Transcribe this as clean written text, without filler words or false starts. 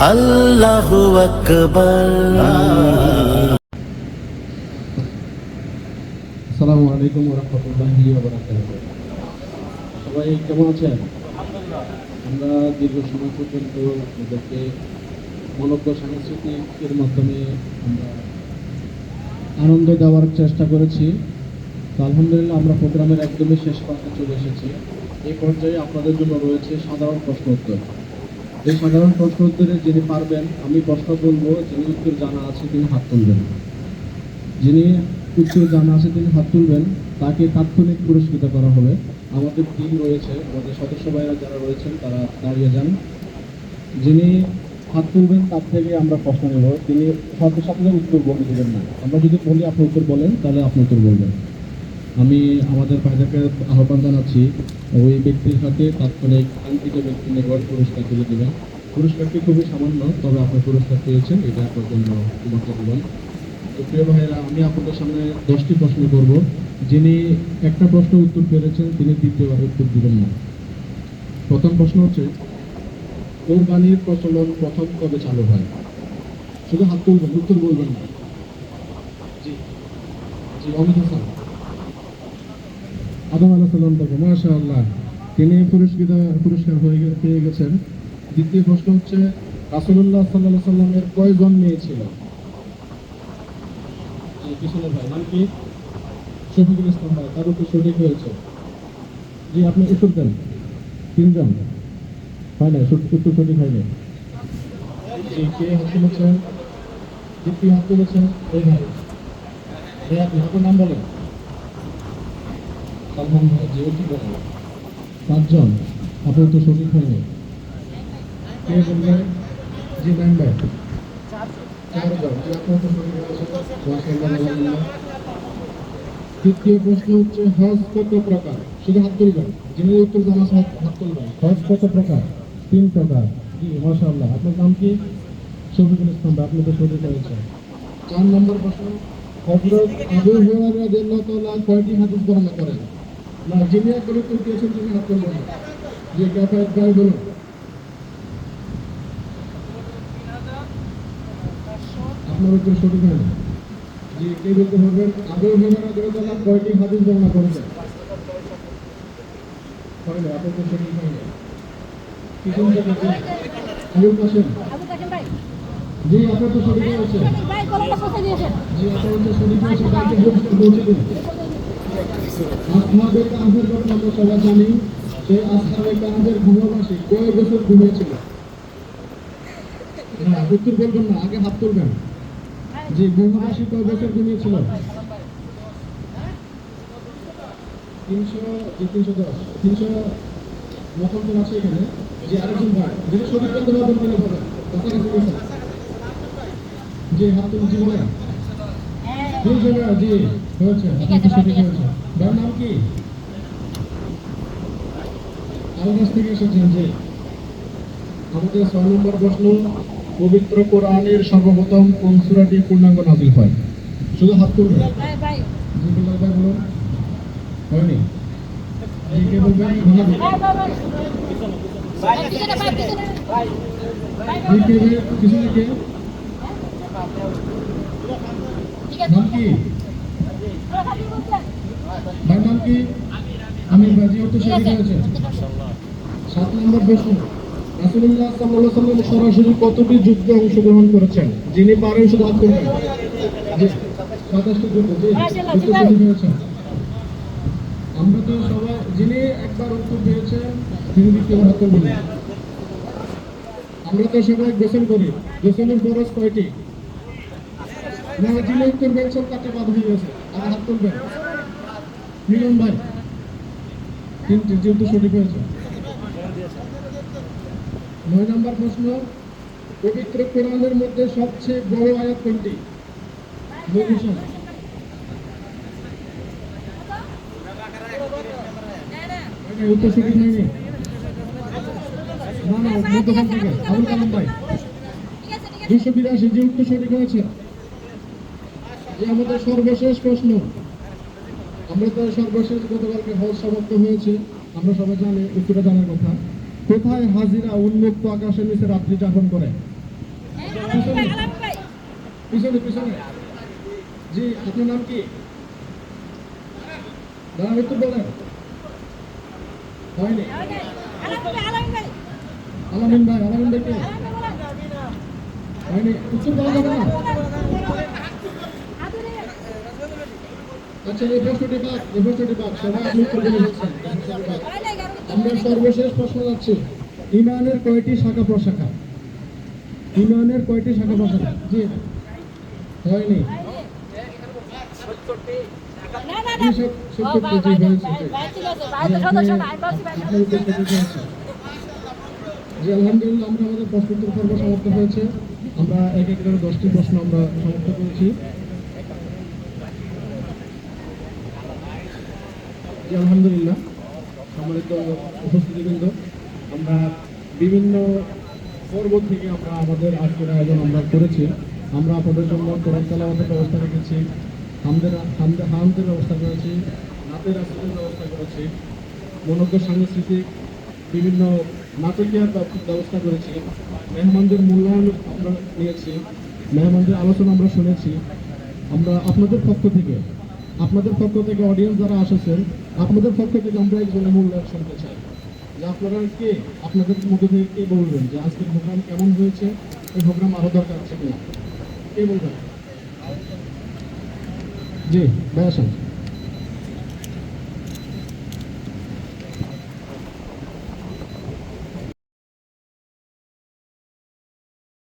আল্লাহু আকবার। আসসালামু আলাইকুম ওয়া রাহমাতুল্লাহি ওয়া বারাকাতুহু। সবাই কেমন আছেন? আমরা দীর্ঘ সময় পর্যন্ত আপনাদেরকে মনোজ্ঞ সাংস্কৃতিকের মাধ্যমে আমরা আনন্দ দেওয়ার চেষ্টা করেছি। তো আলহামদুলিল্লাহ আমরা প্রোগ্রামের একদমই শেষ পর্যায়ে চলে এসেছি। এই পর্যায়ে আপনাদের জন্য রয়েছে সাধারণ প্রশ্ন উত্তর। এই সাধারণ প্রশ্ন উত্তরে যিনি পারবেন, আমি প্রশ্ন বলবো, যিনি উত্তর জানা আছে তিনি হাত তুলবেন। যিনি উত্তর জানা আছে তিনি হাত তুলবেন, তাকে তাৎক্ষণিক পুরস্কৃত করা হবে। আমাদের টিম রয়েছে, আমাদের সদস্য ভাইরা যারা রয়েছেন তারা দাঁড়িয়ে যান। যিনি হাত তুলবেন তার থেকে আমরা প্রশ্ন নেব, তিনি সাথে সাথে উত্তর বলে দেবেন না। আমরা যদি বলি আপনি উত্তর বলেন, তাহলে আপনি উত্তর বলবেন। আমি আমাদের ভাইদেরকে আহ্বান জানাচ্ছি, ওই ব্যক্তির হাতে তাৎক্ষণিক আঙ্কিত ব্যক্তি নিকট পুরস্কার তুলে দেবেন। পুরস্কারটি খুবই সামান্য, তবে আপনি পুরস্কার পেয়েছেন, এটা আপনার জন্য মূল্যবান। তো প্রিয় ভাইয়েরা, আমি আপনাদের সামনে 10টি প্রশ্ন করব। যিনি একটা প্রশ্ন উত্তর পেরেছেন তিনি দ্বিতীয়বার উত্তর দিবেন না। প্রথম প্রশ্ন হচ্ছে, কোরবানির প্রচলন প্রথম কবে চালু হয়? শুধু হাত তুলবেন, উত্তর বলবেন না। জি জি, অমিত হাসান। আদম আলাইহিস সালাম থেকে, মাশাআল্লাহ, তিনি পুরস্কার পেয়ে গেছেন। দ্বিতীয় প্রশ্ন হচ্ছে, রাসূলুল্লাহ সাল্লাল্লাহু আলাইহি সাল্লামের কয়জন মেয়ে ছিল? পিছনের ভাই নাম কি? শফিকুল ইসলাম ভাই, তার উত্তর সঠিক হয়েছে। জি, আপনি উত্তর দেন। 3 জন হয় না, উত্তর সঠিক হয়নি। জি, কে হাত তুলেছেন? দীপ্তি হাত তুলেছেন। এই ভাই, আপনি আপনার নাম বলেন। সালমান ভাই, জি কি বলেন? 5 জন, আপনার উত্তর সঠিক হয়নি। কে বললেন? জি ম্যাম ভাই, 4 জন, জি আপনার উত্তর সঠিক হয়েছে। মাশাআল্লাহ। তৃতীয় প্রশ্ন হচ্ছে, হজ কত প্রকার? শুধু হাত তুলবেন, যিনি উত্তর জানা আছে হাত তুলবেন। হজ কত প্রকার? 3 প্রকার। জি মাশাআল্লাহ। আপনার নাম কি? শফিকুল ইসলাম ভাই, আপনি তো সঠিক হয়েছে। 4 নম্বর প্রশ্ন, হযরত আবু হুরায়রা রাদিয়াল্লাহু তাআলা কয়টি হাদিস বর্ণনা করেন? না, যিনি একবার উত্তর দিয়েছেন তিনি হাত তুলবেন। জি কাফায়েত ভাই বলুন। আপনার উত্তর সঠিক হয়নি। জি, কে বলতে পারবেন? আবু হুরায়রা রাদিয়াল্লাহু তাআলা কয়টি হাদিস বর্ণনা করেছেন? হয় না, আপনার উত্তর সঠিক হয়নি। কি শুনছেন? আবুল কাসেম। জি, আপনার তো সঠিক হয়েছে। জি, আপনার উত্তর সঠিক হয়েছে। তাকে পুরস্কার পৌঁছে দিন। আসহাবে কাহফের কথা আমরা সবাই জানি। সেই আসহাবে কাহফের গুহাবাসী কয় বছর ঘুমিয়েছিল? না, উত্তর বলবেন না, আগে হাত তুলবেন। জি, গুহাবাসী কয় বছর ঘুমিয়েছিল? 300, জি 310, 300 মতন আছে এখানে। জি, আরেকজন ভাই, যদি সঠিক বলতে পারবেন তিনি বলেন। কাছাকাছি গেছেন। জি, হাত তুলুন, জি বলেন। 300, জি হয়েছে, আপনার তো সঠিক হয়েছে। ভাইয়ের নাম কি? আলগাছ থেকে এসেছেন। জি, আমাদের 6 নম্বর প্রশ্ন, পবিত্র কোরআনের সর্বপ্রথম কোন সূরাটি পূর্ণাঙ্গ নাযিল হয়? শুধু হাত তুলবেন। জি বিল্লাহ ভাই বলুন। হয়নি। জি, কে বলবেন? পিছনে কে? নাম কি? ভাই নাম কি? আমির ভাই, জি উত্তর সঠিক হয়েছে। 7 নম্বর প্রশ্ন, রাসূলুল্লাহ সাল্লাল্লাহু আলাইহি ওয়াসাল্লাম সরাসরি কতটি যুদ্ধে অংশগ্রহণ করেছেন? যিনি পারেন শুধু হাত তুলবেন। জি, 27টি যুদ্ধ। জি, উত্তর সঠিক হয়েছে। আমরা তো সবাই, যিনি একবার উত্তর দিয়েছেন তিনি দ্বিতীয়বার হাত তুলবেন। আমরা তো সবাই গোসল করি, গোসলের ফরজ কয়টি? না, যিনি উত্তর দিয়েছেন তাকে বাদ হয়ে গেছে, আর হাত তুলবেন। মিলন ভাই, 3টি, জি উত্তর সঠিক হয়েছে। 9 নম্বর প্রশ্ন, পবিত্র কোরআনের মধ্যে সবচেয়ে বড় আয়াত কোনটি? উত্তর সঠিক হয়নি। না না, মধ্যখান থেকে আবুল কালাম ভাই, 282, যে উত্তর সঠিক হয়েছে। যে আমাদের সর্বশেষ প্রশ্ন, আমরা তো সর্বশেষ গতকালকে হজ সমাপ্ত হয়েছে, আমরা সবাই জানি, উত্তরটা জানার কথা। কোথায় হাজিরা উন্মুক্ত আকাশের নিচে রাত্রি যাপন করে? পিছনে আলাম ভাই পিছনে পিছনে জি আপনার নাম কি নাম একটু বলেন হয়নি আলাম ভাই আলামিন ভাই কে হয়নি উত্তর বলা যাবে না আচ্ছা এই প্রশ্নটি বাদ সবাই আপনি উত্তর বলে ফেলছেন এই প্রশ্নটি বাদ। আমরা সর্বশেষ প্রশ্ন যাচ্ছি ইমানের কয়টি শাখা প্রশাখা ইমানের কয়টি শাখা প্রশাখা জি হয়নি না না জি, সত্তরটি, জি, হয়েছে, জি। ভাই ঠিক আছে জি, ভাই তো আপনি- সদস্য না আমি বলছি ভাই আপনার উত্তর সঠিক হয়েছে। জি আলহামদুলিল্লাহ আমরা আমাদের প্রশ্নোত্তর পর্ব সমাপ্ত হয়েছে আমরা এক এক করে 10টি প্রশ্ন আমরা সমাপ্ত করেছি জি আলহামদুলিল্লাহ সম্মানিত উপস্থিতিবৃন্দ আমরা বিভিন্ন পর্ব থেকে আমরা আমাদের আজকের আয়োজন আমরা করেছি আমরা আপনাদের জন্য কোরআন তেলাওয়াতের ব্যবস্থা রেখেছি হামদের ব্যবস্থা করেছি নাতের আসরের ব্যবস্থা করেছি মনোজ্ঞ সাংস্কৃতিক বিভিন্ন নাটকীয় ব্যবস্থা করেছি মেহমানদের মূল্যায়ন আমরা নিয়েছি মেহমানদের আলোচনা আমরা শুনেছি আমরা আপনাদের পক্ষ থেকে অডিয়েন্স যারা এসেছেন আপনাদের পক্ষ থেকে আমরা একজনের মূল্যায়ন শুনতে চাই যে আপনারা কে আপনাদের মধ্যে থেকে কে বলবেন যে আজকের প্রোগ্রাম কেমন হয়েছে এই প্রোগ্রাম আরো দরকার আছে কিনা কে বলবেন জি ভাই আসেন